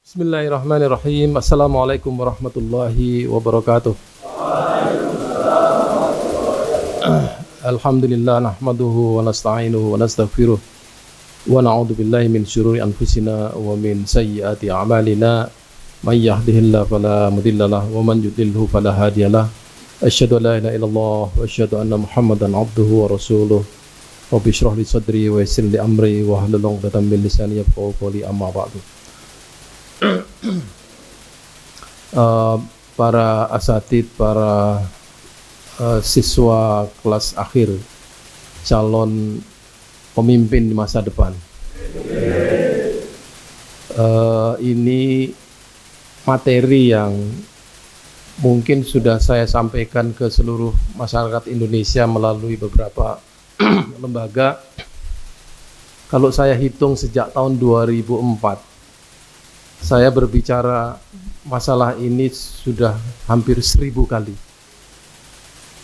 Bismillahirrahmanirrahim. Assalamualaikum warahmatullahi wabarakatuh. Alhamdulillah nahmaduhu wa nasta'inuhu wa nastaghfiruh wa na'udzu billahi min syururi anfusina wa min sayyiati a'malina. May yahdihillahu fala mudhillalah wa man yudlilhu fala hadiyalah. Asyhadu an la ilaha illallah wa asyhadu anna Muhammadan 'abduhu wa rasuluh. Rabbi shrah li sadri wa yassir li amri wa hlul 'uqdatam min lisani yafqahu qawli, amma ba'du. Para asatid, para siswa kelas akhir, calon pemimpin di masa depan. Ini materi yang mungkin sudah saya sampaikan ke seluruh masyarakat Indonesia melalui beberapa lembaga. Kalau saya hitung sejak tahun 2004, saya berbicara masalah ini sudah hampir 1000 kali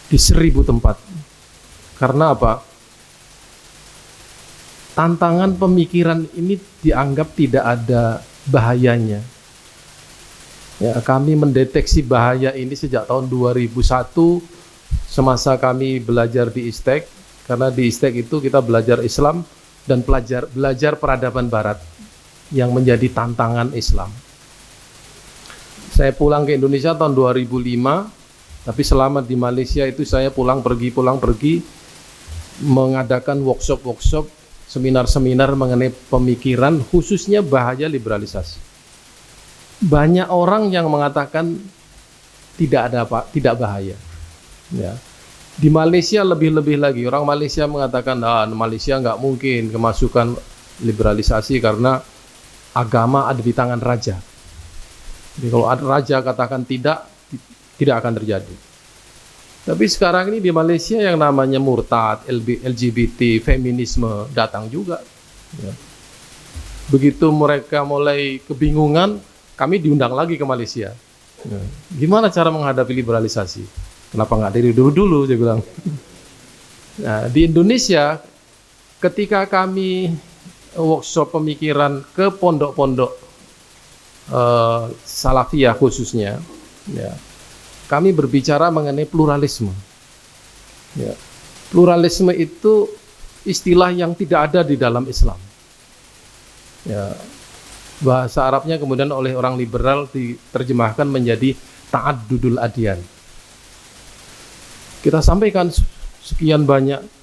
di 1000 tempat. Karena apa? Tantangan pemikiran ini dianggap tidak ada bahayanya. Ya, kami mendeteksi bahaya ini sejak tahun 2001 semasa kami belajar di ISTEK, karena di ISTEK itu kita belajar Islam dan belajar peradaban Barat yang menjadi tantangan Islam. Saya pulang ke Indonesia tahun 2005, tapi selama di Malaysia itu saya pulang pergi mengadakan workshop, seminar-seminar mengenai pemikiran, khususnya bahaya liberalisasi. Banyak orang yang mengatakan tidak bahaya. Ya. Di Malaysia lebih-lebih lagi, orang Malaysia mengatakan, Malaysia nggak mungkin kemasukan liberalisasi karena agama ada di tangan raja. Jadi kalau ada raja katakan tidak akan terjadi. Tapi sekarang ini di Malaysia yang namanya murtad, LGBT, feminisme datang juga. Ya. Begitu mereka mulai kebingungan, kami diundang lagi ke Malaysia. Ya. Gimana cara menghadapi liberalisasi? Kenapa nggak dari dulu, saya bilang. Nah, di Indonesia, ketika kami workshop pemikiran ke pondok-pondok salafiyah khususnya, ya, kami berbicara mengenai pluralisme. Ya. Pluralisme itu istilah yang tidak ada di dalam Islam. Ya. Bahasa Arabnya kemudian oleh orang liberal diterjemahkan menjadi ta'addudul adyan. Kita sampaikan sekian banyak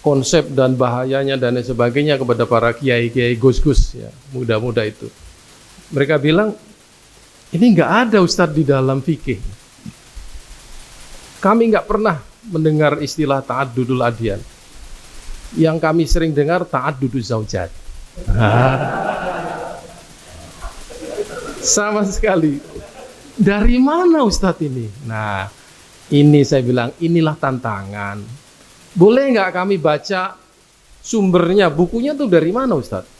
konsep dan bahayanya dan sebagainya kepada para kiai-kiai gus-gus, ya, muda-muda itu. Mereka bilang, ini nggak ada Ustadz di dalam fikih. Kami nggak pernah mendengar istilah ta'addudul adyan. Yang kami sering dengar ta'adduduz zaujat. Sama sekali. Dari mana Ustadz ini? Nah, ini saya bilang, inilah tantangan. Boleh nggak kami baca sumbernya, bukunya tuh dari mana Ustadz?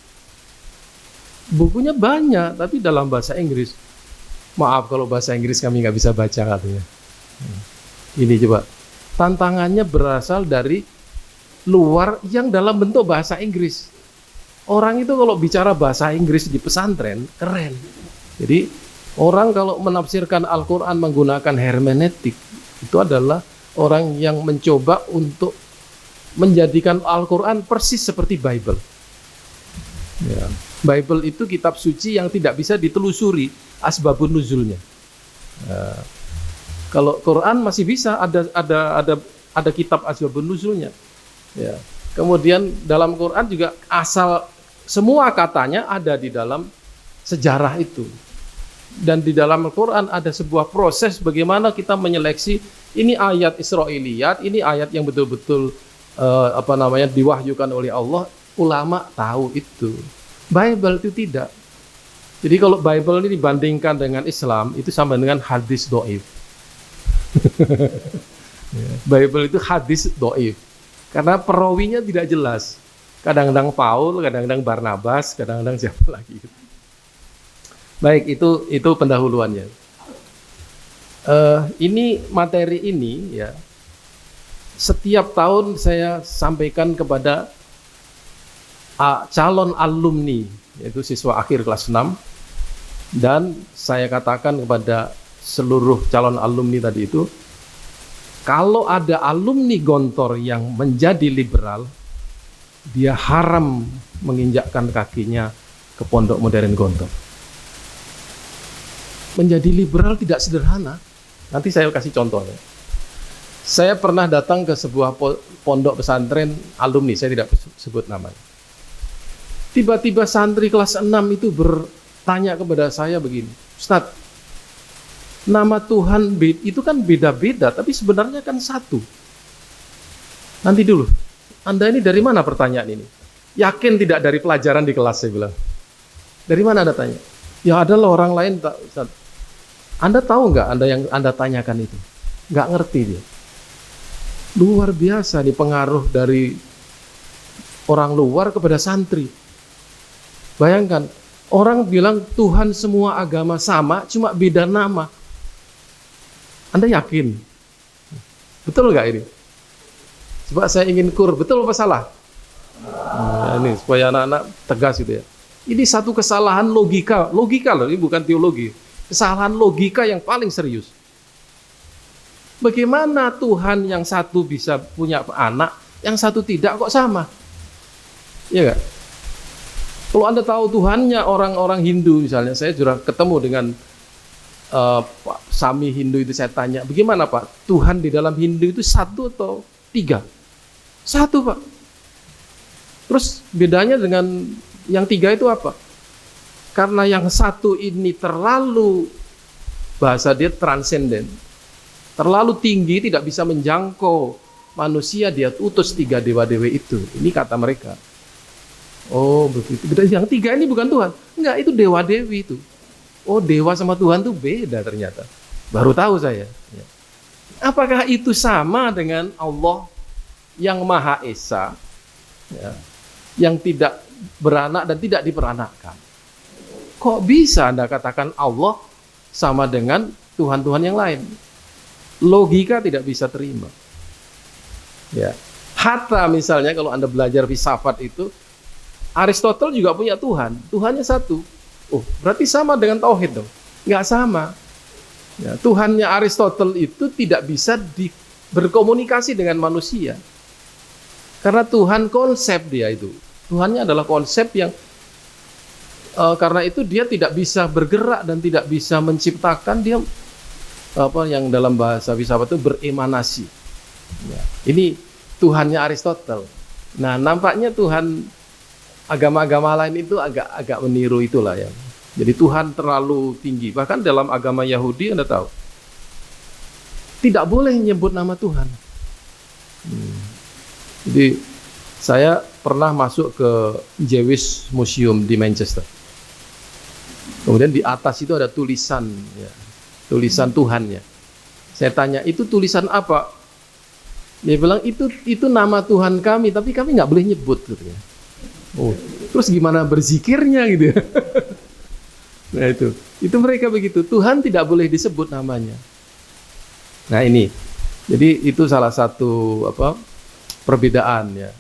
Bukunya banyak, tapi dalam bahasa Inggris. Maaf kalau bahasa Inggris kami nggak bisa baca katanya. Ini coba, tantangannya berasal dari luar yang dalam bentuk bahasa Inggris. Orang itu kalau bicara bahasa Inggris di pesantren, keren. Jadi orang kalau menafsirkan Al-Quran menggunakan hermeneutik, itu adalah orang yang mencoba untuk menjadikan Al-Quran persis seperti Bible. Ya. Bible itu kitab suci yang tidak bisa ditelusuri asbabun nuzulnya. Ya. Kalau Quran masih bisa ada kitab asbabun nuzulnya. Ya. Kemudian dalam Quran juga asal semua katanya ada di dalam sejarah itu. Dan di dalam Al-Quran ada sebuah proses bagaimana kita menyeleksi ini ayat Israiliyat, ini ayat yang betul-betul diwahyukan oleh Allah. Ulama tahu itu. Bible itu tidak. Jadi kalau Bible ini dibandingkan dengan Islam, itu sama dengan hadis do'if. Bible itu hadis do'if. Karena perawinya tidak jelas. Kadang-kadang Paul, kadang-kadang Barnabas, kadang-kadang siapa lagi. Baik, itu pendahuluannya. Ini materi ini, ya, setiap tahun saya sampaikan kepada calon alumni, yaitu siswa akhir kelas 6, Dan saya katakan kepada seluruh calon alumni tadi itu, kalau ada alumni Gontor yang menjadi liberal, dia haram menginjakkan kakinya ke Pondok Modern Gontor. Menjadi liberal tidak sederhana. Nanti saya kasih contohnya. Saya pernah datang ke sebuah pondok pesantren alumni, saya tidak sebut namanya. Tiba-tiba santri kelas 6 itu bertanya kepada saya begini, Ustadz, nama Tuhan itu kan beda-beda, tapi sebenarnya kan satu. Nanti dulu, Anda ini dari mana pertanyaan ini? Yakin tidak dari pelajaran di kelas, saya bilang. Dari mana Anda tanya? Ya adalah orang lain, Ustaz. Anda tahu nggak yang Anda tanyakan itu? Nggak ngerti dia. Luar biasa nih pengaruh dari orang luar kepada santri. Bayangkan, orang bilang Tuhan semua agama sama, cuma beda nama. Anda yakin? Betul nggak ini? Coba saya ingin betul apa salah? Nah, ini supaya anak-anak tegas gitu ya. Ini satu kesalahan logika loh, ini bukan teologi. Kesalahan logika yang paling serius. Bagaimana Tuhan yang satu bisa punya anak, yang satu tidak kok sama? Iya nggak? Kalau Anda tahu Tuhannya orang-orang Hindu misalnya, saya juga ketemu dengan Pak Sami Hindu itu, saya tanya, bagaimana Pak? Tuhan di dalam Hindu itu satu atau tiga? Satu Pak. Terus bedanya dengan yang tiga itu apa? Karena yang satu ini terlalu, bahasa dia transenden, terlalu tinggi, tidak bisa menjangkau manusia, dia utus tiga dewa-dewa itu. Ini kata mereka. Oh begitu. Yang tiga ini bukan Tuhan. Enggak, itu dewa-dewi itu. Oh dewa sama Tuhan itu beda ternyata. Baru tahu saya. Apakah itu sama dengan Allah yang Maha Esa, ya, yang tidak beranak dan tidak diperanakkan? Kok bisa Anda katakan Allah sama dengan Tuhan-Tuhan yang lain? Logika tidak bisa terima. Ya. Hatta misalnya kalau Anda belajar filsafat itu, Aristoteles juga punya Tuhan. Tuhannya satu. Oh, berarti sama dengan tauhid dong? Nggak sama. Ya, Tuhannya Aristoteles itu tidak bisa berkomunikasi dengan manusia. Karena Tuhan konsep dia itu. Tuhannya adalah konsep yang karena itu dia tidak bisa bergerak dan tidak bisa menciptakan, dia yang dalam bahasa filsafat itu beremanasi. Ya, ini Tuhannya Aristoteles. Nah, nampaknya Tuhan agama-agama lain itu agak meniru itulah ya. Jadi Tuhan terlalu tinggi. Bahkan dalam agama Yahudi Anda tahu, tidak boleh menyebut nama Tuhan. Jadi saya pernah masuk ke Jewish Museum di Manchester. Kemudian di atas itu ada tulisan, ya, tulisan Tuhannya. Saya tanya, itu tulisan apa? Dia bilang itu nama Tuhan kami, tapi kami nggak boleh nyebut, gitu ya. Oh, terus gimana berzikirnya gitu ya? Nah itu mereka begitu. Tuhan tidak boleh disebut namanya. Nah ini, jadi itu salah satu perbedaan ya.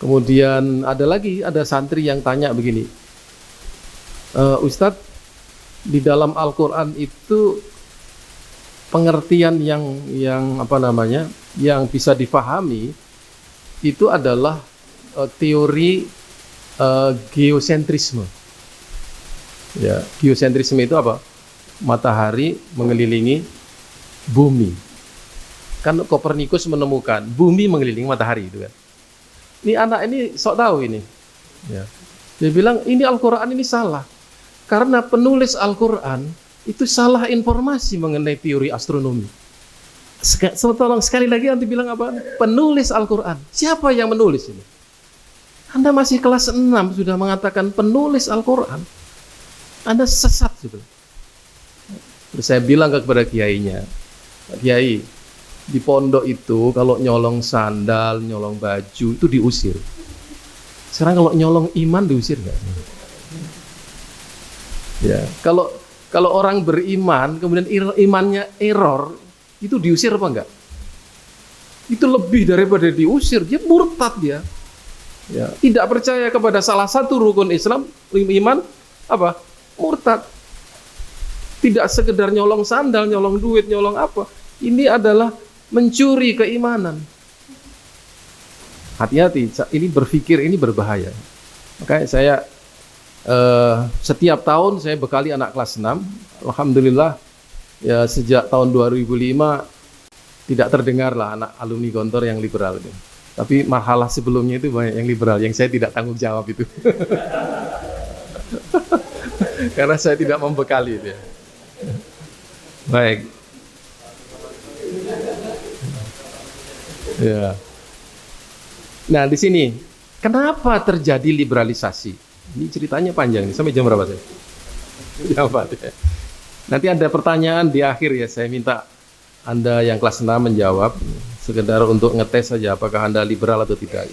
Kemudian ada santri yang tanya begini, Ustadz, di dalam Al-Quran itu pengertian yang bisa difahami itu adalah teori geosentrisme. Ya, geosentrisme itu apa? Matahari mengelilingi bumi. Kan Kopernikus menemukan bumi mengelilingi matahari itu kan. Ini anak ini sok tahu ini. Ya. Dia bilang ini Al-Quran ini salah. Karena penulis Al-Quran itu salah informasi mengenai teori astronomi. Tolong sekali lagi nanti bilang apa? Penulis Al-Quran. Siapa yang menulis ini? Anda masih kelas 6 sudah mengatakan penulis Al-Quran. Anda sesat gitu. Terus saya bilang kepada kiainya, Pak Kiai, di pondok itu kalau nyolong sandal, nyolong baju itu diusir. Sekarang kalau nyolong iman diusir nggak? Ya, kalau orang beriman kemudian imannya error, itu diusir apa enggak? Itu lebih daripada diusir, dia murtad dia. Ya, tidak percaya kepada salah satu rukun Islam, iman apa? Murtad. Tidak sekedar nyolong sandal, nyolong duit, nyolong apa. Ini adalah mencuri keimanan. Hati-hati, ini berpikir ini berbahaya. Makanya saya setiap tahun saya bekali anak kelas 6. Alhamdulillah ya sejak tahun 2005 tidak terdengar lah anak alumni Gontor yang liberal itu. Tapi masalah sebelumnya itu banyak yang liberal, yang saya tidak tanggung jawab itu. Karena saya tidak membekali itu ya. Baik. Ya. Nah, di sini kenapa terjadi liberalisasi? Ini ceritanya panjang nih. Sampai jam berapa sih? Jam 4 ya. Nanti ada pertanyaan di akhir ya. Saya minta Anda yang kelas 6 menjawab. Sekedar untuk ngetes saja apakah Anda liberal atau tidak.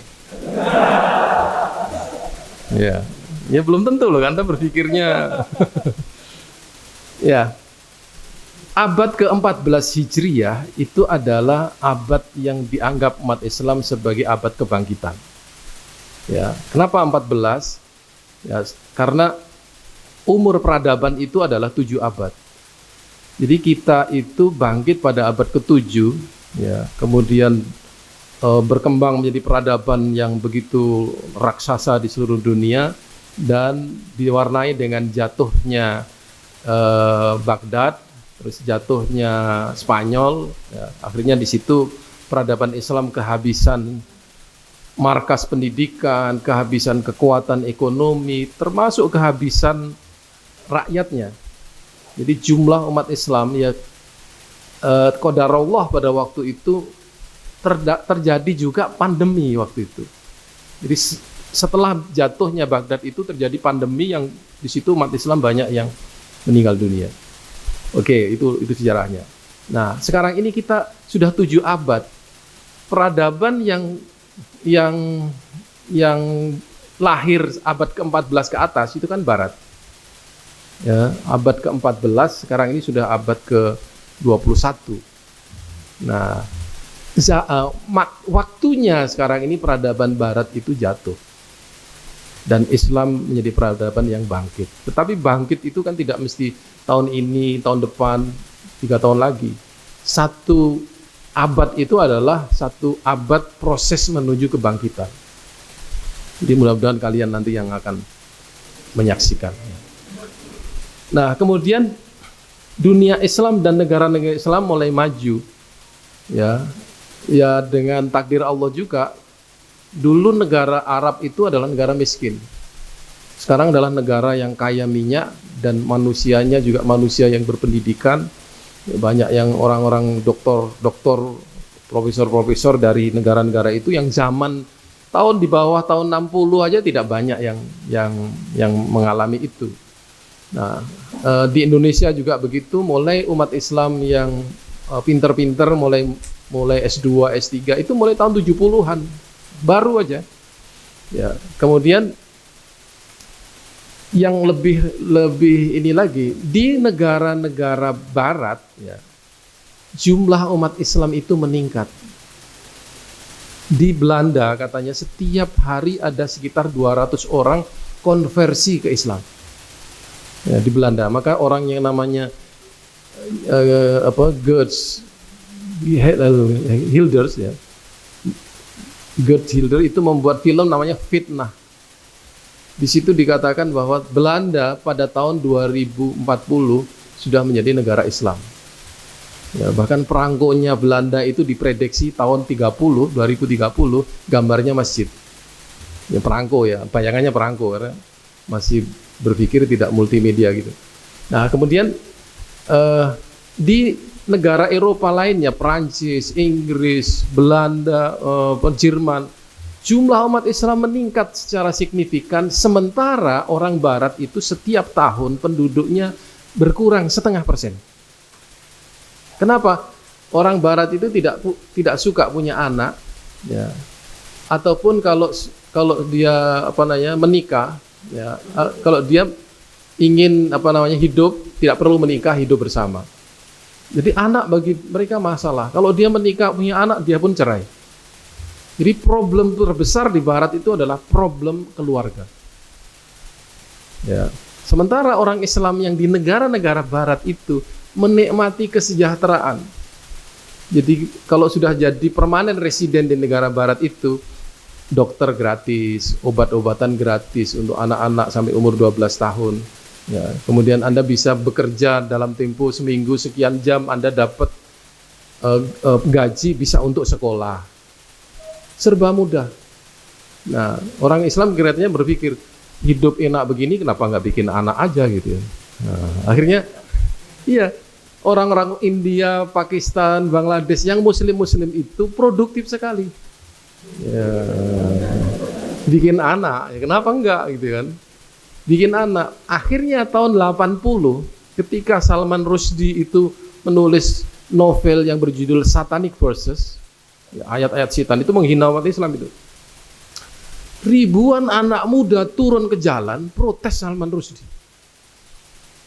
Ya. Ya belum tentu loh, Anda berpikirnya. Ya. Abad ke-14 Hijriyah itu adalah abad yang dianggap umat Islam sebagai abad kebangkitan. Ya, kenapa 14? Ya, karena umur peradaban itu adalah 7 abad. Jadi kita itu bangkit pada abad ke-7, ya, kemudian berkembang menjadi peradaban yang begitu raksasa di seluruh dunia dan diwarnai dengan jatuhnya Baghdad, terus jatuhnya Spanyol, ya, akhirnya di situ peradaban Islam kehabisan markas pendidikan, kehabisan kekuatan ekonomi, termasuk kehabisan rakyatnya. Jadi jumlah umat Islam ya qadarullah pada waktu itu terjadi juga pandemi waktu itu. Jadi setelah jatuhnya Baghdad itu terjadi pandemi yang di situ umat Islam banyak yang meninggal dunia. Oke, itu sejarahnya. Nah, sekarang ini kita sudah 7 abad. Peradaban yang lahir abad ke-14 ke atas itu kan barat. Ya, abad ke-14 sekarang ini sudah abad ke-21. Nah, waktunya sekarang ini peradaban barat itu jatuh. Dan Islam menjadi peradaban yang bangkit. Tetapi bangkit itu kan tidak mesti tahun ini, tahun depan, 3 tahun lagi. 1 abad itu adalah 1 abad proses menuju kebangkitan. Jadi mudah-mudahan kalian nanti yang akan menyaksikan. Nah, kemudian dunia Islam dan negara-negara Islam mulai maju. Ya dengan takdir Allah juga. Dulu negara Arab itu adalah negara miskin. Sekarang adalah negara yang kaya minyak dan manusianya juga manusia yang berpendidikan. Banyak yang orang-orang doktor, profesor-profesor dari negara-negara itu yang zaman tahun di bawah tahun 60 aja tidak banyak yang mengalami itu. Nah, di Indonesia juga begitu, mulai umat Islam yang pinter-pinter mulai S2, S3 itu mulai tahun 70-an. Baru aja. Ya, kemudian yang lebih ini lagi di negara-negara barat ya, jumlah umat Islam itu meningkat. Di Belanda katanya setiap hari ada sekitar 200 orang konversi ke Islam. Ya, di Belanda, maka orang yang namanya Geertz Wilders ya. Geert Wilders itu membuat film namanya Fitnah. Di situ dikatakan bahwa Belanda pada tahun 2040 sudah menjadi negara Islam. Ya, bahkan perangkonya Belanda itu diprediksi tahun 2030 gambarnya masjid. Ya perangko ya, bayangannya perangko karena masih berpikir tidak multimedia gitu. Nah, kemudian di negara Eropa lainnya, Prancis, Inggris, Belanda, Jerman, jumlah umat Islam meningkat secara signifikan, sementara orang Barat itu setiap tahun penduduknya berkurang 0,5%. Kenapa? Orang Barat itu tidak suka punya anak, ya, ataupun kalau dia menikah, ya, kalau dia ingin hidup tidak perlu menikah, hidup bersama. Jadi anak bagi mereka masalah. Kalau dia menikah punya anak, dia pun cerai. Jadi problem terbesar di Barat itu adalah problem keluarga. Ya. Sementara orang Islam yang di negara-negara barat itu menikmati kesejahteraan. Jadi kalau sudah jadi permanen residen di negara barat itu, dokter gratis, obat-obatan gratis untuk anak-anak sampai umur 12 tahun. Ya, kemudian Anda bisa bekerja dalam tempo seminggu sekian jam, Anda dapat gaji bisa untuk sekolah. Serba mudah. Nah, orang Islam kelihatannya berpikir, hidup enak begini kenapa nggak bikin anak aja gitu ya. Nah, akhirnya iya, orang-orang India, Pakistan, Bangladesh yang muslim-muslim itu produktif sekali. Ya, bikin anak, ya kenapa enggak gitu kan? Bikin anak. Akhirnya tahun 80 ketika Salman Rushdie itu menulis novel yang berjudul Satanic Verses, ayat-ayat setan itu menghina umat Islam itu. Ribuan anak muda turun ke jalan protes Salman Rushdie.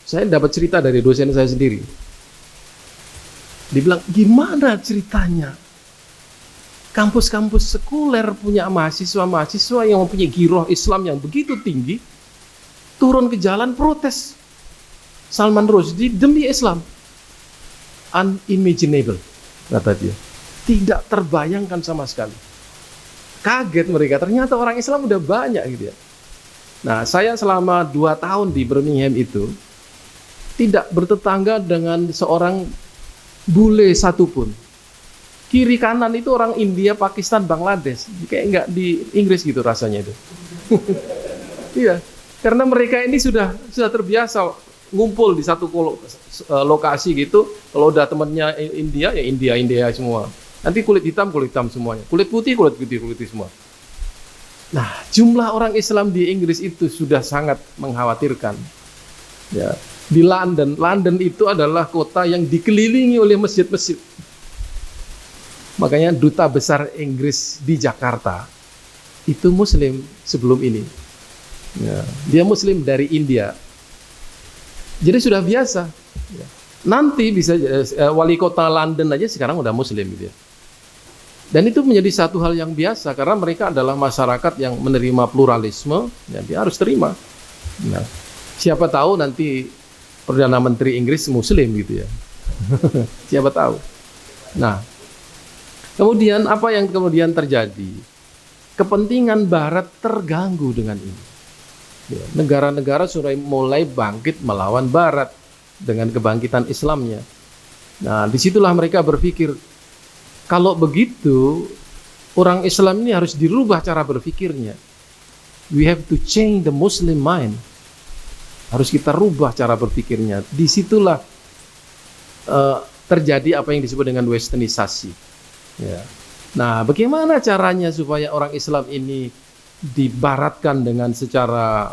Saya dapat cerita dari dosen saya sendiri. Dibilang, gimana ceritanya? Kampus-kampus sekuler punya mahasiswa-mahasiswa yang mempunyai giroh Islam yang begitu tinggi, turun ke jalan protes Salman Rushdie demi Islam. Unimaginable, kata dia. Tidak terbayangkan sama sekali. Kaget mereka, ternyata orang Islam udah banyak gitu ya. Nah, saya selama 2 tahun di Birmingham itu tidak bertetangga dengan seorang bule satupun. Kiri kanan itu orang India, Pakistan, Bangladesh. Kayak enggak di Inggris gitu rasanya itu. Iya, karena mereka ini sudah terbiasa ngumpul di satu lokasi gitu. Kalau udah temennya India, ya India semua. Nanti kulit hitam semuanya. Kulit putih semua. Nah, jumlah orang Islam di Inggris itu sudah sangat mengkhawatirkan. Ya, di London itu adalah kota yang dikelilingi oleh masjid-masjid. Makanya duta besar Inggris di Jakarta itu Muslim sebelum ini. Ya, dia Muslim dari India. Jadi sudah biasa. Ya. Nanti bisa wali kota London aja sekarang udah Muslim gitu ya. Dan itu menjadi satu hal yang biasa karena mereka adalah masyarakat yang menerima pluralisme, dan dia harus terima. Nah, siapa tahu nanti Perdana Menteri Inggris Muslim gitu ya. Siapa tahu. Nah, kemudian apa yang kemudian terjadi? Kepentingan Barat terganggu dengan ini. Ya, negara-negara sudah mulai bangkit melawan Barat dengan kebangkitan Islamnya. Nah, disitulah mereka berpikir, kalau begitu, orang Islam ini harus dirubah cara berpikirnya. We have to change the Muslim mind. Harus kita rubah cara berpikirnya. Disitulah terjadi apa yang disebut dengan westernisasi. Ya. Nah, bagaimana caranya supaya orang Islam ini dibaratkan dengan secara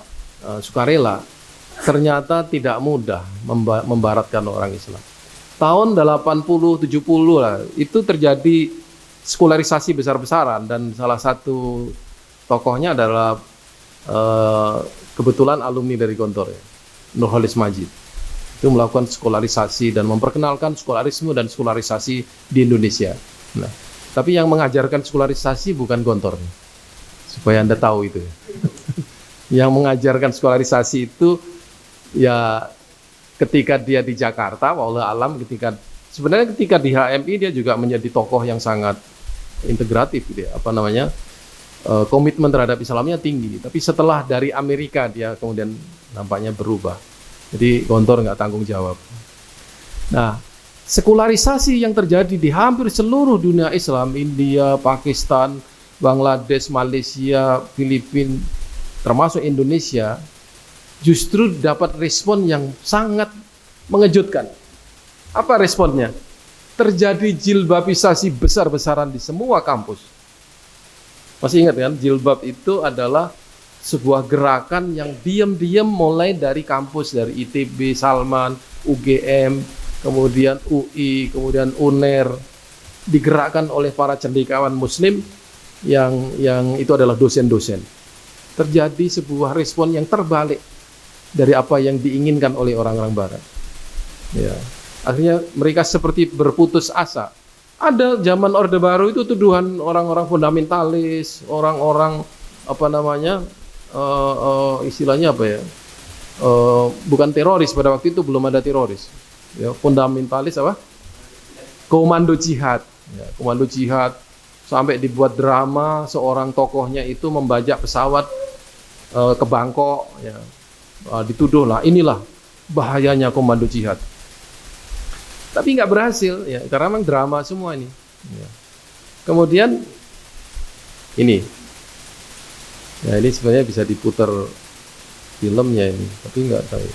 sukarela? Ternyata tidak mudah membaratkan orang Islam. Tahun 80-70 lah, itu terjadi sekularisasi besar-besaran, dan salah satu tokohnya adalah kebetulan alumni dari Gontor ya, Nurholis Majid. Itu melakukan sekularisasi dan memperkenalkan sekularisme dan sekularisasi di Indonesia. Nah, tapi yang mengajarkan sekularisasi bukan Gontor, supaya Anda tahu itu. Yang mengajarkan sekularisasi itu ya ketika dia di Jakarta, wallahu alam, sebenarnya ketika di HMI dia juga menjadi tokoh yang sangat integratif gitu ya, komitmen terhadap Islamnya tinggi. Tapi setelah dari Amerika dia kemudian nampaknya berubah. Jadi Gontor nggak tanggung jawab. Nah, sekularisasi yang terjadi di hampir seluruh dunia Islam, India, Pakistan, Bangladesh, Malaysia, Filipina, termasuk Indonesia, justru dapat respon yang sangat mengejutkan. Apa responnya? Terjadi jilbabisasi besar-besaran di semua kampus. Masih ingat kan? Jilbab itu adalah sebuah gerakan yang diam-diam mulai dari kampus, dari ITB, Salman, UGM, kemudian UI, kemudian UNER, digerakkan oleh para cendekiawan Muslim yang itu adalah dosen-dosen. Terjadi sebuah respon yang terbalik dari apa yang diinginkan oleh orang-orang Barat. Ya, akhirnya mereka seperti berputus asa. Ada zaman Orde Baru itu tuduhan orang-orang fundamentalis, orang-orang istilahnya apa ya? bukan teroris, pada waktu itu belum ada teroris. Ya, fundamentalis apa? Komando jihad. Ya, komando jihad, sampai dibuat drama seorang tokohnya itu membajak pesawat ke Bangkok. Ya. Dituduh lah, inilah bahayanya komando jihad. Tapi nggak berhasil, ya, karena memang drama semua ini. Ya. Kemudian ini, ya ini sebenarnya bisa diputar filmnya ini, tapi nggak tahu.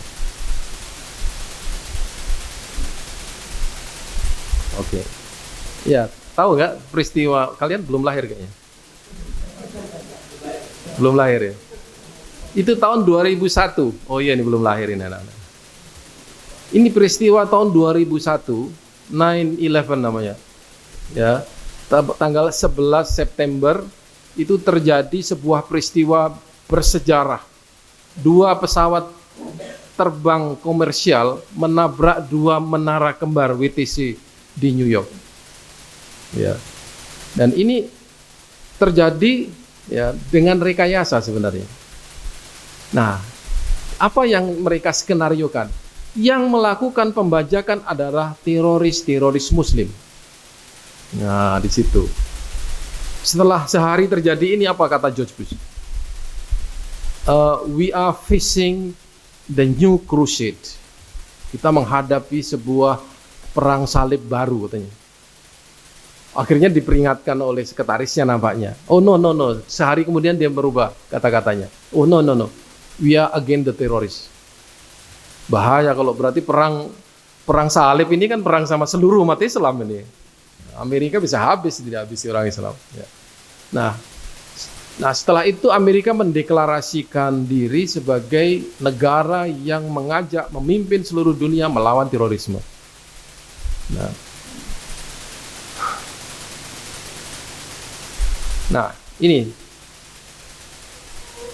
Oke, ya tahu nggak peristiwa, kalian belum lahir kayaknya, belum lahir ya. Itu tahun 2001. Oh iya, ini belum lahir ini anak-anak. Ini peristiwa tahun 2001, 9/11 namanya. Ya, tanggal 11 September itu terjadi sebuah peristiwa bersejarah. 2 pesawat terbang komersial menabrak 2 menara kembar WTC di New York. Ya. Dan ini terjadi ya dengan rekayasa sebenarnya. Nah, apa yang mereka skenariokan? Yang melakukan pembajakan adalah teroris Muslim. Nah, di situ. Setelah sehari terjadi ini, apa kata George Bush? We are facing the new crusade. Kita menghadapi sebuah perang salib baru, katanya. Akhirnya diperingatkan oleh sekretarisnya nampaknya. Oh no. Sehari kemudian dia berubah kata-katanya. Oh no. We are against the terrorists. Bahaya kalau berarti perang salib ini kan perang sama seluruh umat Islam ini. Amerika bisa habis, tidak habis orang Islam. Ya. Nah, setelah itu Amerika mendeklarasikan diri sebagai negara yang mengajak memimpin seluruh dunia melawan terorisme. Nah, ini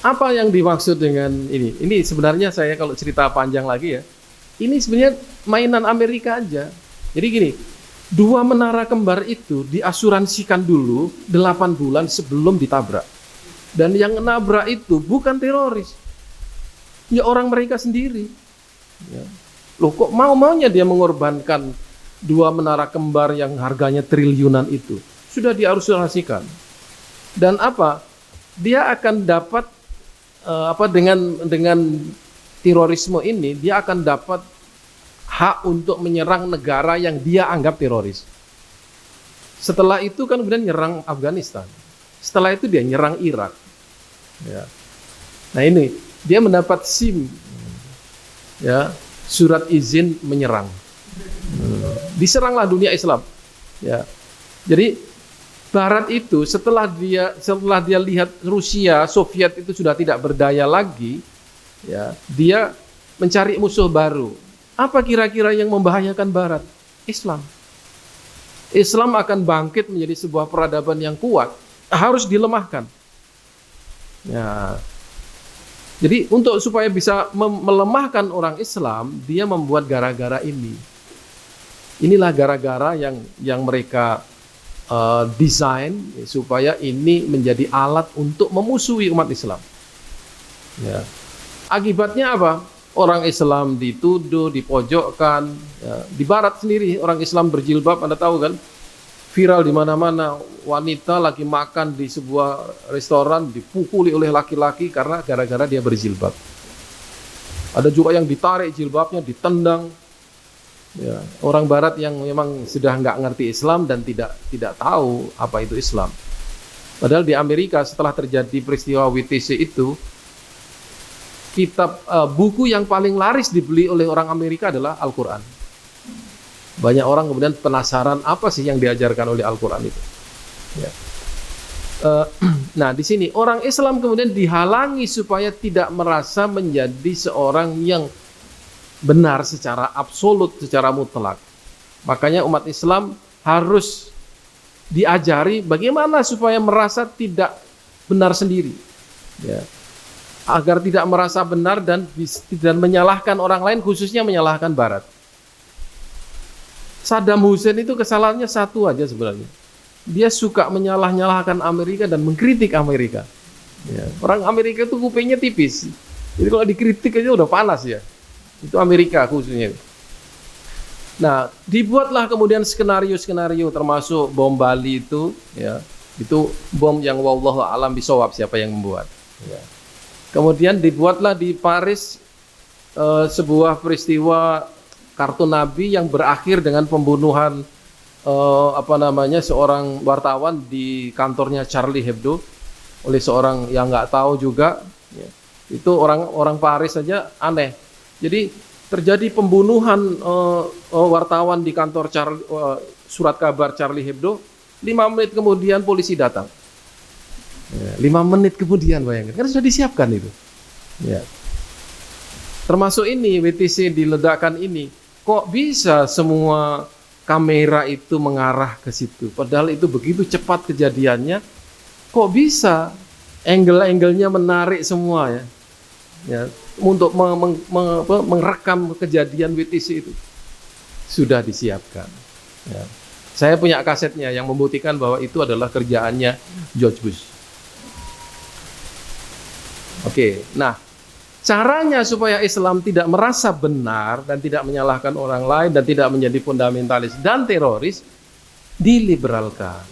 apa yang dimaksud dengan ini? Ini sebenarnya saya kalau cerita panjang lagi ya, ini sebenarnya mainan Amerika aja. Jadi gini, 2 menara kembar itu diasuransikan dulu 8 bulan sebelum ditabrak. Dan yang nabrak itu bukan teroris, ya orang mereka sendiri. Ya. Loh, kok mau-maunya dia mengorbankan 2 menara kembar yang harganya triliunan itu? Sudah diasuransikan. Dan apa? Dia akan dapat dengan terorisme ini, dia akan dapat hak untuk menyerang negara yang dia anggap teroris. Setelah itu kan kemudian nyerang Afghanistan. Setelah itu dia nyerang Irak. Ya. Nah ini dia mendapat SIM, ya, surat izin menyerang. Diseranglah dunia Islam. Ya. Jadi Barat itu setelah dia lihat Rusia, Soviet itu sudah tidak berdaya lagi, ya, dia mencari musuh baru. Apa kira-kira yang membahayakan Barat? Islam. Islam akan bangkit menjadi sebuah peradaban yang kuat, harus dilemahkan. Ya. Jadi supaya bisa melemahkan orang Islam, dia membuat gara-gara ini. Inilah gara-gara yang mereka desain supaya ini menjadi alat untuk memusuhi umat Islam. Ya. Akibatnya apa? Orang Islam dituduh, dipojokkan. Ya. Di Barat sendiri orang Islam berjilbab, Anda tahu kan? Viral di mana-mana, wanita lagi makan di sebuah restoran dipukuli oleh laki-laki karena gara-gara dia berjilbab. Ada juga yang ditarik jilbabnya, ditendang. Ya, orang Barat yang memang sudah nggak ngerti Islam dan tidak tahu apa itu Islam. Padahal di Amerika setelah terjadi peristiwa WTC itu, buku yang paling laris dibeli oleh orang Amerika adalah Al-Quran. Banyak orang kemudian penasaran apa sih yang diajarkan oleh Al-Quran itu. Ya. Nah di sini orang Islam kemudian dihalangi supaya tidak merasa menjadi seorang yang benar secara absolut, secara mutlak. Makanya umat Islam harus diajari bagaimana supaya merasa tidak benar sendiri, ya. Agar tidak merasa benar dan menyalahkan orang lain, khususnya menyalahkan Barat. Saddam Hussein itu kesalahannya satu aja sebenarnya. Dia suka menyalah-nyalahkan Amerika dan mengkritik Amerika. Ya. Orang Amerika itu kupingnya tipis. Jadi kalau dikritik aja udah panas ya. Itu Amerika khususnya. Nah, dibuatlah kemudian skenario-skenario termasuk bom Bali itu, ya. Itu bom yang wallahu alam bisawab siapa yang membuat. Ya. Kemudian dibuatlah di Paris sebuah peristiwa kartun Nabi yang berakhir dengan pembunuhan seorang wartawan di kantornya Charlie Hebdo oleh seorang yang nggak tahu juga. Ya. Itu orang Paris saja aneh. Jadi terjadi pembunuhan wartawan di kantor surat kabar Charlie Hebdo. 5 menit kemudian polisi datang. Ya, 5 menit kemudian, bayangkan, kan sudah disiapkan itu. Ya. Termasuk ini WTC diledakkan ini, kok bisa semua kamera itu mengarah ke situ? Padahal itu begitu cepat kejadiannya, kok bisa angle-angle-nya menarik semua ya? Ya, untuk merekam kejadian WTC itu sudah disiapkan. Ya. Saya punya kasetnya yang membuktikan bahwa itu adalah kerjaannya George Bush. Oke, nah caranya supaya Islam tidak merasa benar dan tidak menyalahkan orang lain dan tidak menjadi fundamentalis dan teroris, diliberalkan,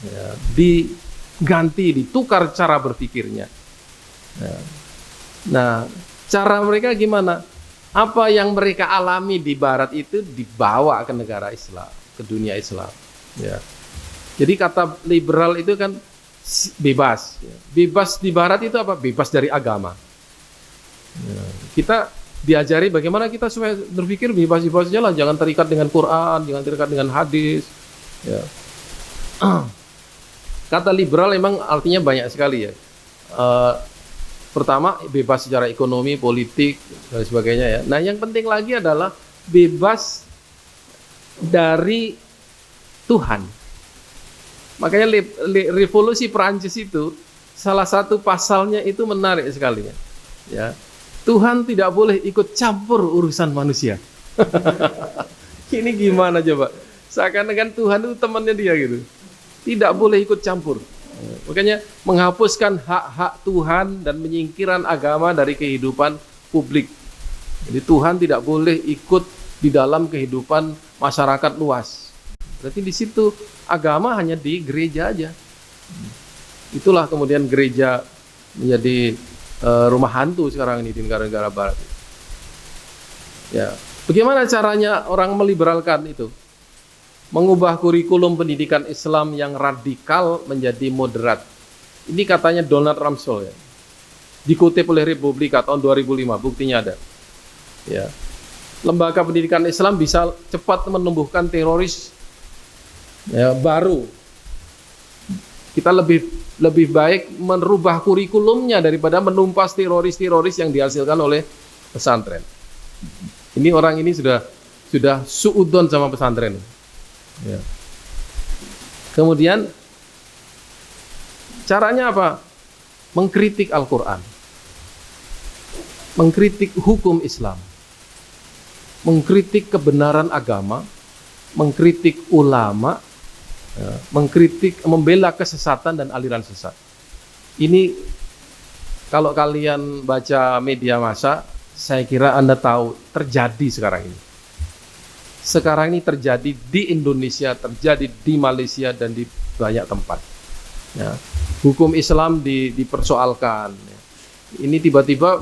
ya, diganti, ditukar cara berpikirnya. Ya. Nah, cara mereka gimana? Apa yang mereka alami di Barat itu dibawa ke negara Islam, ke dunia Islam. Ya. Jadi kata liberal itu kan bebas. Ya. Bebas di Barat itu apa? Bebas dari agama. Ya. Kita diajari bagaimana kita supaya berpikir bebas-bebas aja lah, jangan terikat dengan Quran, jangan terikat dengan hadis. Ya. Kata liberal memang artinya banyak sekali ya. Pertama, bebas secara ekonomi, politik, dan sebagainya ya. Nah, yang penting lagi adalah bebas dari Tuhan. Makanya revolusi Perancis itu salah satu pasalnya itu menarik sekali ya. Ya. Tuhan tidak boleh ikut campur urusan manusia. Ini gimana coba? Seakan-akan Tuhan itu temannya dia gitu. Tidak boleh ikut campur. Makanya menghapuskan hak-hak Tuhan dan menyingkiran agama dari kehidupan publik. Jadi Tuhan tidak boleh ikut di dalam kehidupan masyarakat luas. Berarti di situ agama hanya di gereja aja. Itulah kemudian gereja menjadi rumah hantu sekarang ini di negara-negara Barat. Ya, bagaimana caranya orang meliberalkan itu? Mengubah kurikulum pendidikan Islam yang radikal menjadi moderat. Ini katanya Donald Rumsfeld ya. Dikutip oleh Republika tahun 2005, buktinya ada. Ya. Lembaga pendidikan Islam bisa cepat menumbuhkan teroris ya, baru. Kita lebih baik merubah kurikulumnya daripada menumpas teroris-teroris yang dihasilkan oleh pesantren. Ini orang ini sudah suudon sama pesantren. Ya. Kemudian caranya apa? Mengkritik Al-Quran, mengkritik hukum Islam, mengkritik kebenaran agama, mengkritik ulama, ya, mengkritik, membela kesesatan dan aliran sesat. Ini kalau kalian baca media massa, saya kira Anda tahu terjadi sekarang ini. Sekarang ini terjadi di Indonesia, terjadi di Malaysia dan di banyak tempat. Ya. Hukum Islam dipersoalkan. Ya. Ini tiba-tiba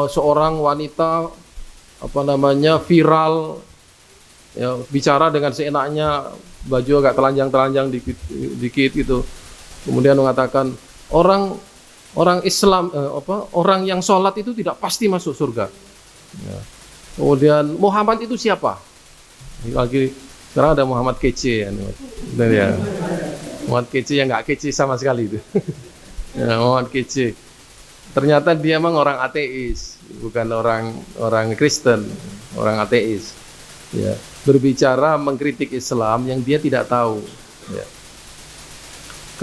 seorang wanita viral, ya, bicara dengan seenaknya, baju agak telanjang dikit gitu. Kemudian mengatakan orang Islam orang yang sholat itu tidak pasti masuk surga. Ya. Kemudian Muhammad itu siapa? Lagi sekarang ada Muhammad kece ya. Muhammad kece yang nggak kece sama sekali itu. Ya, Muhammad kece. Ternyata dia memang orang ateis, bukan orang Kristen, orang ateis. Ya, berbicara mengkritik Islam yang dia tidak tahu. Ya.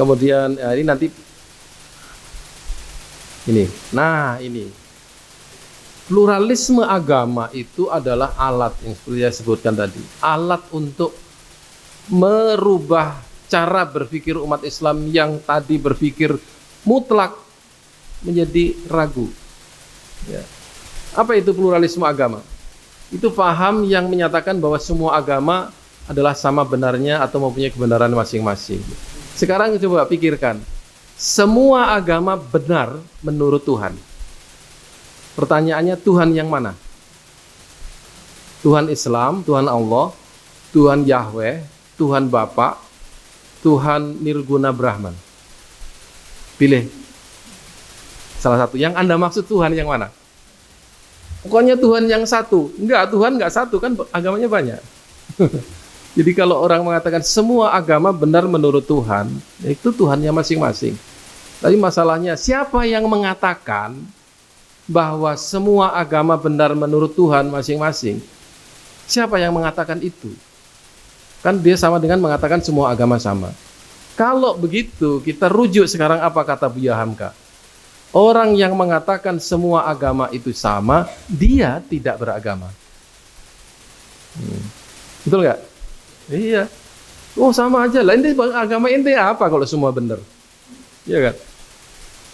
Kemudian ini nanti ini. Pluralisme agama itu adalah alat yang seperti saya sebutkan tadi. Alat untuk merubah cara berpikir umat Islam yang tadi berpikir mutlak menjadi ragu. Ya. Apa itu pluralisme agama? Itu paham yang menyatakan bahwa semua agama adalah sama benarnya atau mempunyai kebenaran masing-masing. Sekarang coba pikirkan, semua agama benar menurut Tuhan. Pertanyaannya, Tuhan yang mana? Tuhan Islam, Tuhan Allah, Tuhan Yahweh, Tuhan Bapa, Tuhan Nirguna Brahman. Pilih salah satu. Yang Anda maksud Tuhan yang mana? Pokoknya Tuhan yang satu. Enggak, Tuhan enggak satu, kan agamanya banyak. Jadi kalau orang mengatakan semua agama benar menurut Tuhan, itu Tuhannya masing-masing. Tapi masalahnya, siapa yang mengatakan bahwa semua agama benar menurut Tuhan masing-masing? Siapa yang mengatakan itu? Kan dia sama dengan mengatakan semua agama sama. Kalau begitu, kita rujuk sekarang apa kata Buya Hamka. Orang yang mengatakan semua agama itu sama, dia tidak beragama. Betul nggak? Iya. Oh sama aja lah. Ini agama ente apa kalau semua benar? Iya kan?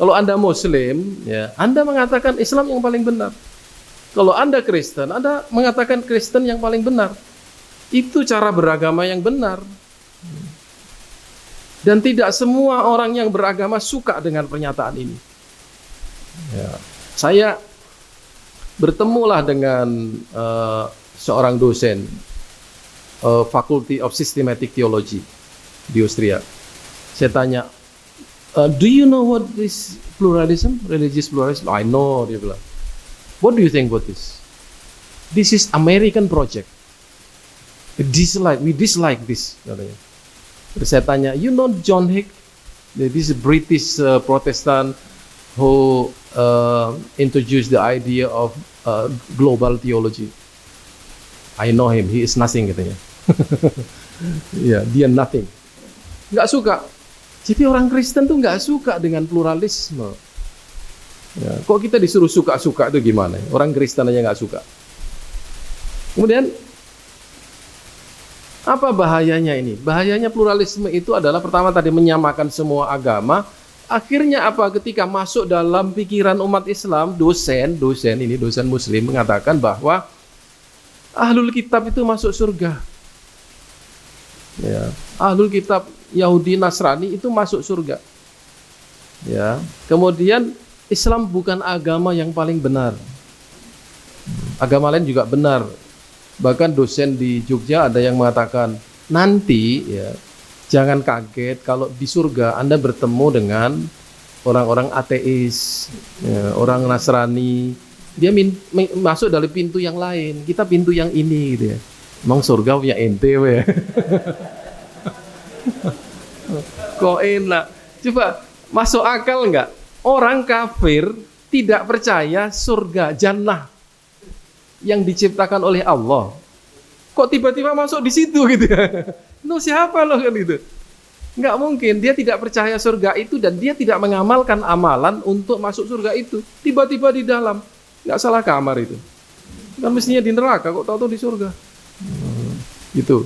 Kalau Anda Muslim, ya, Anda mengatakan Islam yang paling benar. Kalau Anda Kristen, Anda mengatakan Kristen yang paling benar. Itu cara beragama yang benar. Dan tidak semua orang yang beragama suka dengan pernyataan ini. Ya. Saya bertemulah dengan seorang dosen Faculty of Systematic Theology di Austria. Saya tanya, do you know what is pluralism? Religious pluralism? I know, dia bilang. What do you think about this? This is American project. We dislike this, katanya. Terus saya tanya, you know John Hick? This is British Protestant who introduced the idea of global theology. I know him, he is nothing, katanya. Ya, dia nothing. Nggak suka. Jadi orang Kristen tuh nggak suka dengan pluralisme. Ya, kok kita disuruh suka-suka itu gimana? Orang Kristen aja nggak suka. Kemudian apa bahayanya ini? Bahayanya pluralisme itu adalah pertama tadi menyamakan semua agama. Akhirnya apa? Ketika masuk dalam pikiran umat Islam, dosen Muslim mengatakan bahwa Ahlul Kitab itu masuk surga. Ya, Ahlul Kitab Yahudi Nasrani itu masuk surga. Ya, kemudian Islam bukan agama yang paling benar. Agama lain juga benar. Bahkan dosen di Jogja ada yang mengatakan, nanti ya jangan kaget kalau di surga Anda bertemu dengan orang-orang ateis, ya, orang Nasrani. Dia masuk dari pintu yang lain, kita pintu yang ini gitu ya. Emang surga punya ente ya. Kok enak. Coba masuk akal enggak? Orang kafir tidak percaya surga jannah yang diciptakan oleh Allah. Kok tiba-tiba masuk di situ gitu ya? No, siapa loh kan itu? Nggak mungkin, dia tidak percaya surga itu dan dia tidak mengamalkan amalan untuk masuk surga itu. Tiba-tiba di dalam, nggak salah kamar itu. Kan mestinya di neraka, kok tahu-tahu di surga. Gitu.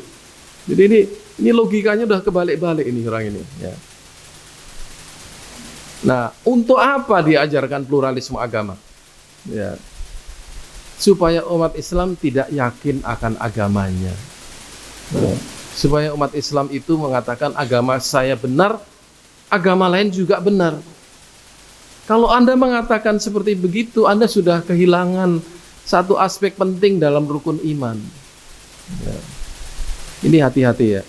Jadi ini logikanya udah kebalik-balik ini orang ini. Ya. Nah, untuk apa diajarkan pluralisme agama? Ya. Supaya umat Islam tidak yakin akan agamanya. Supaya umat Islam itu mengatakan agama saya benar, agama lain juga benar. Kalau Anda mengatakan seperti begitu, Anda sudah kehilangan satu aspek penting dalam rukun iman. Ya. Ini hati-hati ya.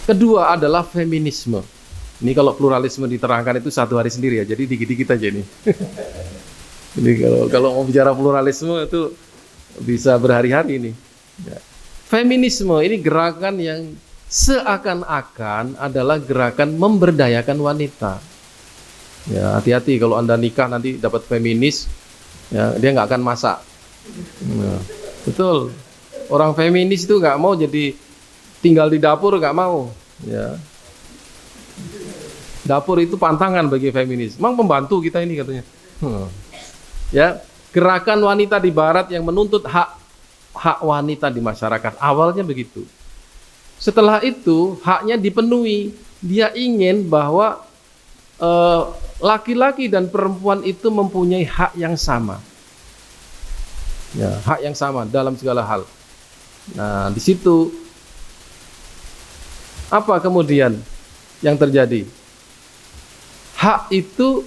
Kedua adalah feminisme. Ini kalau pluralisme diterangkan itu satu hari sendiri ya, jadi dikit-dikit aja ini. Jadi kalau mau bicara pluralisme itu bisa berhari-hari ini. Ya. Feminisme ini gerakan yang seakan-akan adalah gerakan memberdayakan wanita. Ya, hati-hati kalau Anda nikah nanti dapat feminis, ya, dia nggak akan masak. Ya, betul. Orang feminis itu nggak mau jadi tinggal di dapur, nggak mau. Ya. Dapur itu pantangan bagi feminis. Emang pembantu kita ini katanya. Ya, gerakan wanita di barat yang menuntut hak wanita di masyarakat awalnya begitu. Setelah itu haknya dipenuhi, dia ingin bahwa laki-laki dan perempuan itu mempunyai hak yang sama. Ya, hak yang sama dalam segala hal. Nah, di situ apa kemudian yang terjadi? Hak itu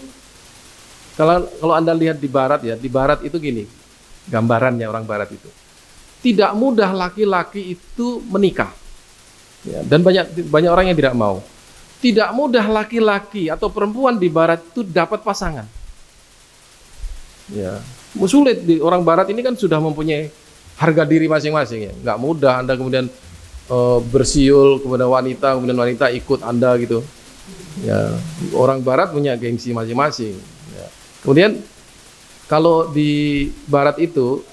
kalau Anda lihat di barat ya, di barat itu gini, gambarannya orang barat itu. Tidak mudah laki-laki itu menikah. Ya, dan banyak orang yang tidak mau. Tidak mudah laki-laki atau perempuan di barat itu dapat pasangan. Ya, sulit di orang barat ini kan sudah mempunyai harga diri masing-masing ya. Nggak mudah Anda kemudian bersiul kepada wanita, kemudian wanita ikut Anda gitu. Ya, orang barat punya gengsi masing-masing. Ya. Kemudian kalau di barat itu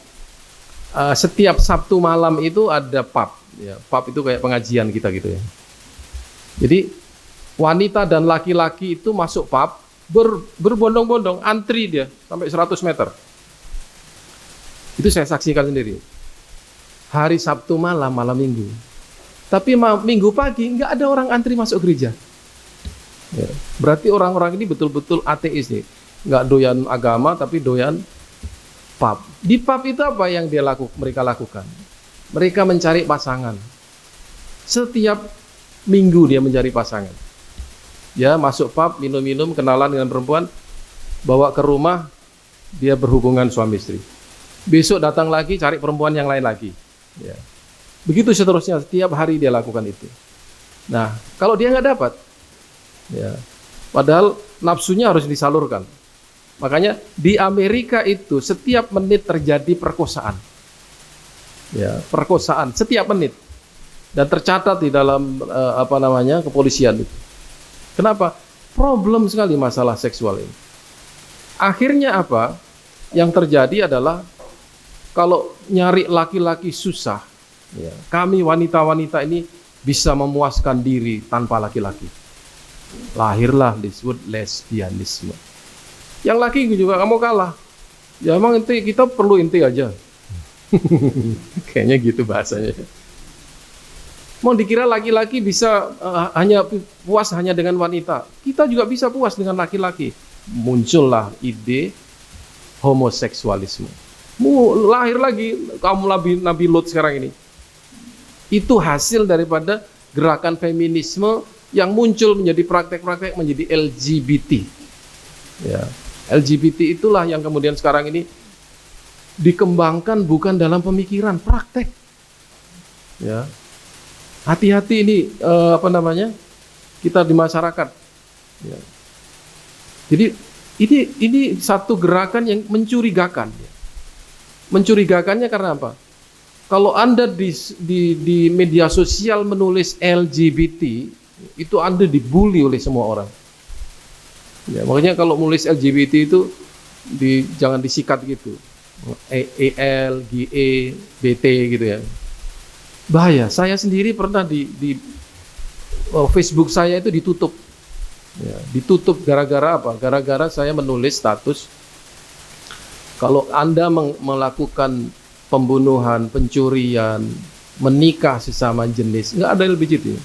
setiap Sabtu malam itu ada pub. Ya, pub itu kayak pengajian kita gitu ya. Jadi wanita dan laki-laki itu masuk pub berbondong-bondong, antri dia sampai 100 meter. Itu saya saksikan sendiri. Hari Sabtu malam, malam Minggu. Tapi Minggu pagi nggak ada orang antri masuk gereja. Ya, berarti orang-orang ini betul-betul ateis nih, nggak doyan agama tapi doyan pub. Di pub itu apa yang mereka lakukan? Mereka mencari pasangan. Setiap minggu dia mencari pasangan. Ya, masuk pub, minum-minum, kenalan dengan perempuan, bawa ke rumah, dia berhubungan suami istri. Besok datang lagi, cari perempuan yang lain lagi. Ya. Begitu seterusnya, setiap hari dia lakukan itu. Nah, kalau dia nggak dapat, ya, padahal nafsunya harus disalurkan. Makanya di Amerika itu setiap menit terjadi perkosaan. Ya, perkosaan setiap menit. Dan tercatat di dalam kepolisian itu. Kenapa? Problem sekali masalah seksual ini. Akhirnya apa? Yang terjadi adalah kalau nyari laki-laki susah, ya, kami wanita-wanita ini bisa memuaskan diri tanpa laki-laki. Lahirlah disebut lesbianisme. Yang laki juga kamu kalah. Ya emang kita perlu inti aja. Kayaknya gitu bahasanya. Mau dikira laki-laki bisa hanya puas hanya dengan wanita. Kita juga bisa puas dengan laki-laki. Muncullah ide homoseksualisme. Lahir lagi kaum Nabi Lot sekarang ini. Itu hasil daripada gerakan feminisme yang muncul menjadi praktek-praktek menjadi LGBT. Ya, LGBT itulah yang kemudian sekarang ini dikembangkan bukan dalam pemikiran, praktek. Ya. Hati-hati ini kita di masyarakat. Ya. Jadi ini satu gerakan yang mencurigakan. Mencurigakannya karena apa? Kalau Anda di media sosial menulis LGBT, itu Anda dibully oleh semua orang. Ya, makanya kalau menulis LGBT itu jangan disikat gitu. EL, GE, BT gitu ya. Bahaya. Saya sendiri pernah di Facebook saya itu ditutup. Ya, ditutup gara-gara apa? Gara-gara saya menulis status kalau Anda melakukan pembunuhan, pencurian, menikah sesama jenis, nggak ada LGBT.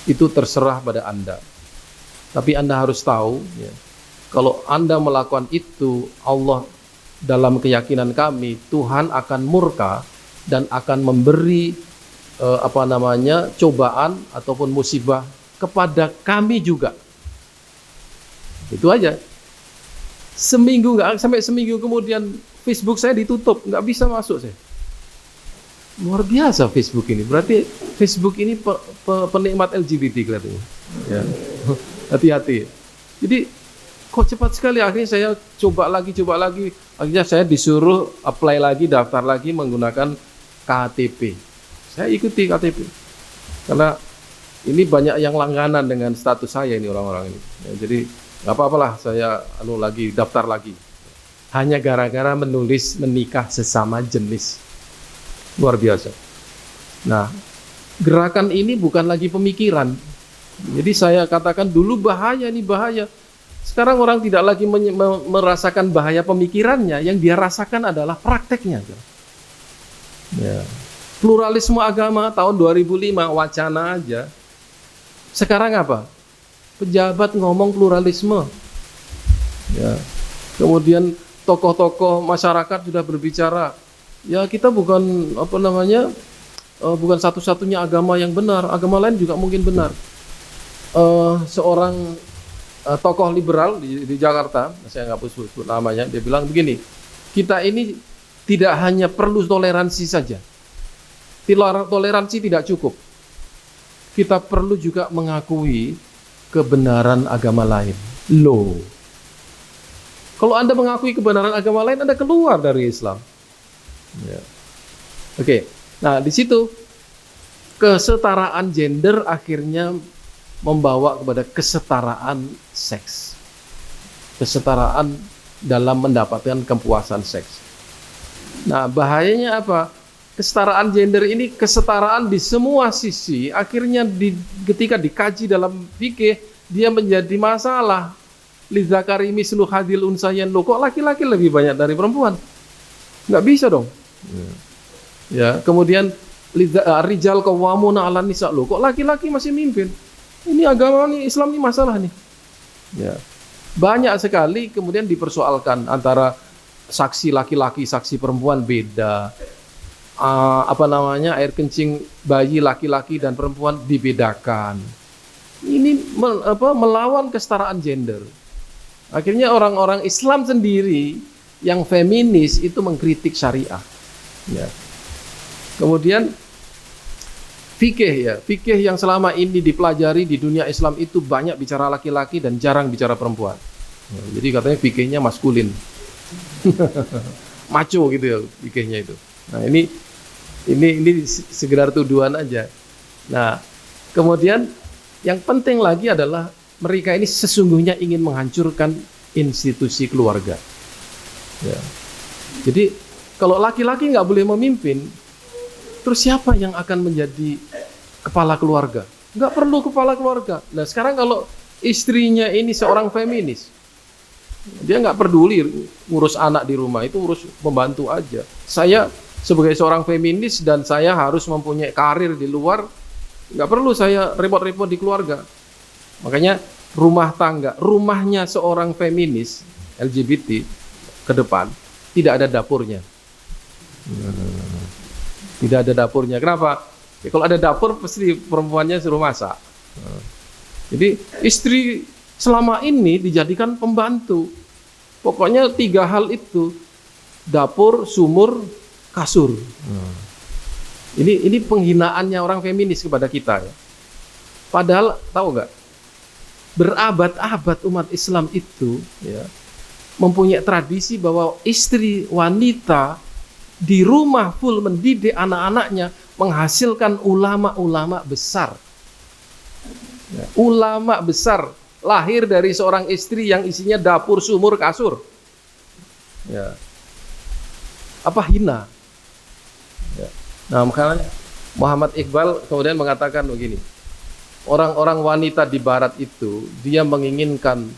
Itu terserah pada Anda. Tapi Anda harus tahu, ya, kalau Anda melakukan itu, Allah dalam keyakinan kami, Tuhan akan murka dan akan memberi cobaan ataupun musibah kepada kami juga. Itu aja. Nggak sampai seminggu kemudian Facebook saya ditutup, nggak bisa masuk saya. Luar biasa Facebook ini. Berarti Facebook ini penikmat LGBT kelihatannya. Ya. Hati-hati. Jadi kok cepat sekali, akhirnya saya coba lagi. Akhirnya saya disuruh apply lagi, daftar lagi menggunakan KTP. Saya ikuti KTP. Karena ini banyak yang langganan dengan status saya ini orang-orang ini. Ya, jadi nggak apa-apalah saya daftar lagi. Hanya gara-gara menulis menikah sesama jenis. Luar biasa. Nah, gerakan ini bukan lagi pemikiran. Jadi saya katakan dulu bahaya. Sekarang orang tidak lagi merasakan bahaya pemikirannya, yang dia rasakan adalah prakteknya. Ya. Pluralisme agama tahun 2005 wacana aja. Sekarang apa? pejabat ngomong pluralisme. Ya. Kemudian tokoh-tokoh masyarakat sudah berbicara, ya kita bukan bukan satu-satunya agama yang benar, agama lain juga mungkin benar. Seorang tokoh liberal di Jakarta, saya nggak sebut namanya, dia bilang begini, kita ini tidak hanya perlu toleransi saja, toleransi tidak cukup, kita perlu juga mengakui kebenaran agama lain. Loh, kalau Anda mengakui kebenaran agama lain, Anda keluar dari Islam. Ya. Oke, nah di situ kesetaraan gender akhirnya membawa kepada kesetaraan seks, kesetaraan dalam mendapatkan kepuasan seks. Nah, bahayanya apa? Kesetaraan gender ini kesetaraan di semua sisi, akhirnya ketika dikaji dalam fikih dia menjadi masalah. Lidzakari mislu hadil unsayan, lo kok laki-laki lebih banyak dari perempuan? Nggak bisa dong. Ya, kemudian rijal qawwamuna 'alan nisa, lo kok laki-laki masih mimpin? Ini agama nih, Islam nih masalah nih. Ya. Banyak sekali kemudian dipersoalkan antara saksi laki-laki, saksi perempuan beda. Air kencing bayi laki-laki dan perempuan dibedakan. Ini melawan kesetaraan gender. Akhirnya orang-orang Islam sendiri yang feminis itu mengkritik syariah. Ya. Kemudian fikih yang selama ini dipelajari di dunia Islam itu banyak bicara laki-laki dan jarang bicara perempuan. Ya, jadi katanya fikihnya maskulin, macho gitu ya fikihnya itu. Nah ini sekedar tuduhan aja. Nah kemudian yang penting lagi adalah mereka ini sesungguhnya ingin menghancurkan institusi keluarga. Ya. Jadi kalau laki-laki nggak boleh memimpin, terus siapa yang akan menjadi kepala keluarga? Nggak perlu kepala keluarga. Nah sekarang kalau istrinya ini seorang feminis, dia nggak peduli ngurus anak di rumah, itu urus pembantu aja. Saya sebagai seorang feminis dan saya harus mempunyai karir di luar, nggak perlu saya repot-repot di keluarga. Makanya rumah tangga, rumahnya seorang feminis LGBT ke depan tidak ada dapurnya. Tidak ada dapurnya. Kenapa? Ya, kalau ada dapur pasti perempuannya suruh masak. Jadi istri selama ini dijadikan pembantu. Pokoknya 3 hal itu: dapur, sumur, kasur. Ini penghinaannya orang feminis kepada kita ya. Padahal tahu nggak? Berabad-abad umat Islam itu ya, mempunyai tradisi bahwa istri wanita di rumah full mendidik anak-anaknya, menghasilkan ulama-ulama besar. Ya, ulama besar lahir dari seorang istri yang isinya dapur, sumur, kasur. Ya. Apa hina? Ya. Nah, makanya Muhammad Iqbal kemudian mengatakan begini. Orang-orang wanita di barat itu dia menginginkan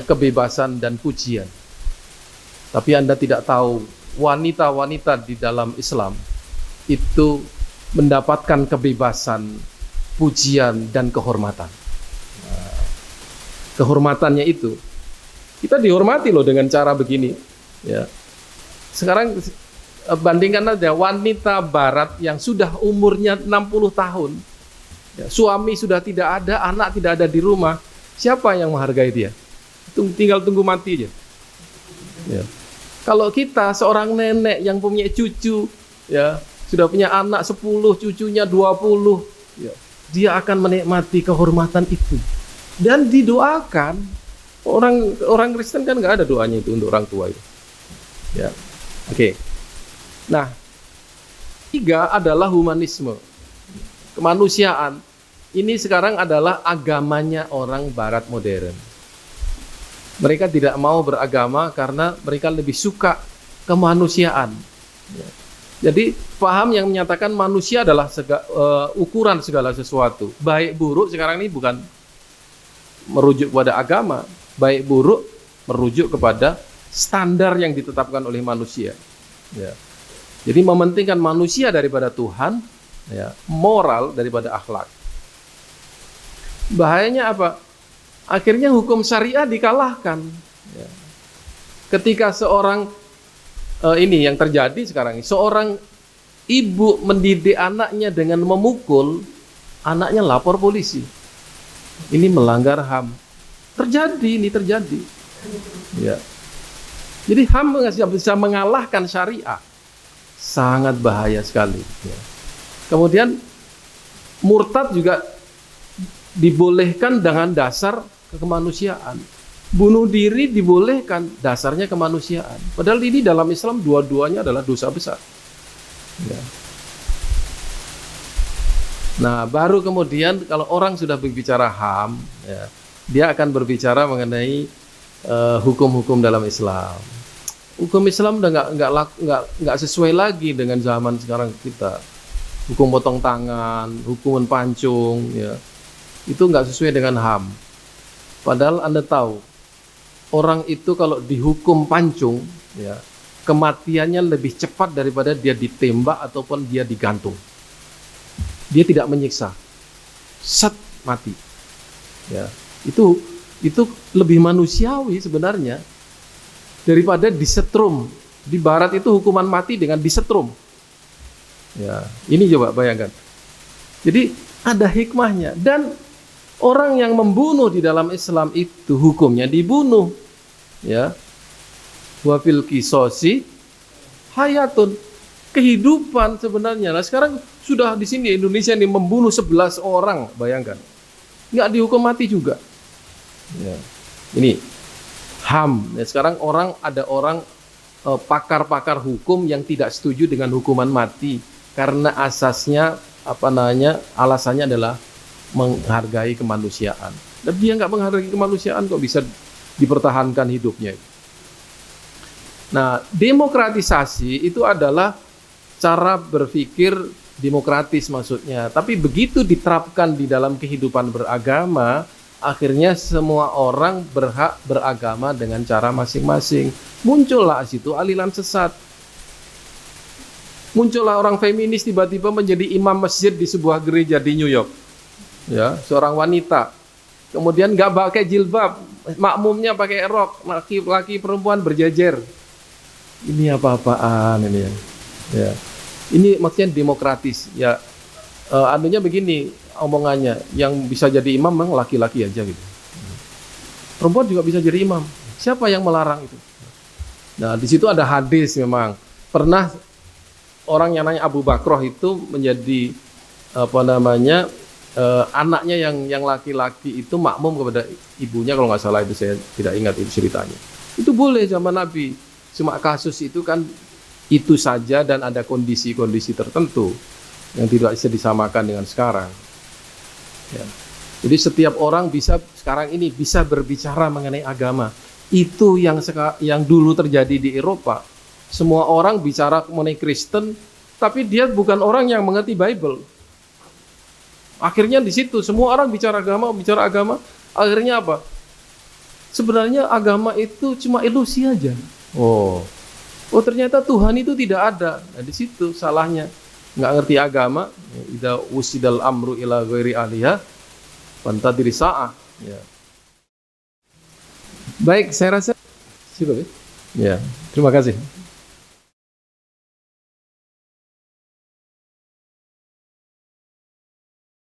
kebebasan dan pujian. Tapi Anda tidak tahu, wanita-wanita di dalam Islam itu mendapatkan kebebasan, pujian dan kehormatan. Nah, kehormatannya itu kita dihormati loh dengan cara begini. Ya. Sekarang bandingkan aja wanita barat yang sudah umurnya 60 tahun. Ya, suami sudah tidak ada, anak tidak ada di rumah. Siapa yang menghargai dia? Tinggal tunggu mati aja. Ya. Kalau kita seorang nenek yang punya cucu, ya sudah punya anak 10, cucunya 20, ya, dia akan menikmati kehormatan itu. Dan didoakan. Orang Kristen kan nggak ada doanya itu untuk orang tua itu. Ya. Oke. Nah, 3 adalah humanisme, kemanusiaan. Ini sekarang adalah agamanya orang barat modern. Mereka tidak mau beragama karena mereka lebih suka kemanusiaan. Ya. Jadi paham yang menyatakan manusia adalah ukuran segala sesuatu. Baik buruk sekarang ini bukan merujuk kepada agama. Baik buruk merujuk kepada standar yang ditetapkan oleh manusia. Ya. Jadi mementingkan manusia daripada Tuhan, ya, moral daripada akhlak. Bahayanya apa? Akhirnya hukum syariah dikalahkan. Ya. Ketika seorang ini yang terjadi sekarang, seorang ibu mendidik anaknya dengan memukul, anaknya lapor polisi. Ini melanggar HAM. Ini terjadi. Ya. Jadi HAM bisa mengalahkan syariah. Sangat bahaya sekali. Ya. Kemudian murtad juga dibolehkan dengan dasar kemanusiaan. Bunuh diri dibolehkan, dasarnya kemanusiaan. Padahal ini dalam Islam dua-duanya adalah dosa besar. Ya. Nah, baru kemudian kalau orang sudah berbicara HAM, ya, dia akan berbicara mengenai hukum-hukum dalam Islam. Hukum Islam udah nggak sesuai lagi dengan zaman sekarang kita. Hukum potong tangan, hukuman pancung, ya, itu nggak sesuai dengan HAM. Padahal Anda tahu, orang itu kalau dihukum pancung, ya, kematiannya lebih cepat daripada dia ditembak ataupun dia digantung. Dia tidak menyiksa, set mati. Ya, itu lebih manusiawi sebenarnya daripada disetrum. Di Barat itu hukuman mati dengan disetrum. Ya, ini coba bayangkan. Jadi ada hikmahnya, dan orang yang membunuh di dalam Islam itu hukumnya dibunuh. Ya, wa fil qisosi hayatun, kehidupan sebenarnya. Nah, sekarang sudah di sini Indonesia ini membunuh 11 orang, bayangkan. Nggak dihukum mati juga. Ya. Ini HAM. Ya, sekarang ada orang pakar-pakar hukum yang tidak setuju dengan hukuman mati karena alasannya adalah menghargai kemanusiaan. Dan dia nggak menghargai kemanusiaan kok bisa dipertahankan hidupnya. Nah, demokratisasi itu adalah cara berpikir demokratis maksudnya. Tapi begitu diterapkan di dalam kehidupan beragama, akhirnya semua orang berhak beragama dengan cara masing-masing. Muncullah situ aliran sesat. Muncullah orang feminis tiba-tiba menjadi imam masjid di sebuah gereja di New York. Ya, seorang wanita. Kemudian nggak pakai jilbab, makmumnya pakai rok, laki-laki perempuan berjejer. Ini apa-apaan ini ya? Ya. Ini maksudnya demokratis. Ya, anunya begini omongannya, yang bisa jadi imam memang laki-laki aja gitu. Perempuan juga bisa jadi imam. Siapa yang melarang itu? Nah, di situ ada hadis memang. Pernah orang yang namanya Abu Bakroh itu menjadi anaknya yang laki-laki itu makmum kepada ibunya, kalau nggak salah itu, saya tidak ingat itu ceritanya. Itu boleh zaman Nabi. Cuma kasus itu kan itu saja dan ada kondisi-kondisi tertentu yang tidak bisa disamakan dengan sekarang. Ya. Jadi setiap orang sekarang ini bisa berbicara mengenai agama. Itu yang dulu terjadi di Eropa. Semua orang bicara mengenai Kristen, tapi dia bukan orang yang mengerti Bible. Akhirnya di situ semua orang bicara agama. Akhirnya apa? Sebenarnya agama itu cuma ilusi aja. Oh ternyata Tuhan itu tidak ada. Nah, di situ salahnya. Nggak ngerti agama. Idza usidal amru ila ghairi aliyah fantadiri sa'ah. Ya. Baik, saya rasa cukup ya. Ya, terima kasih.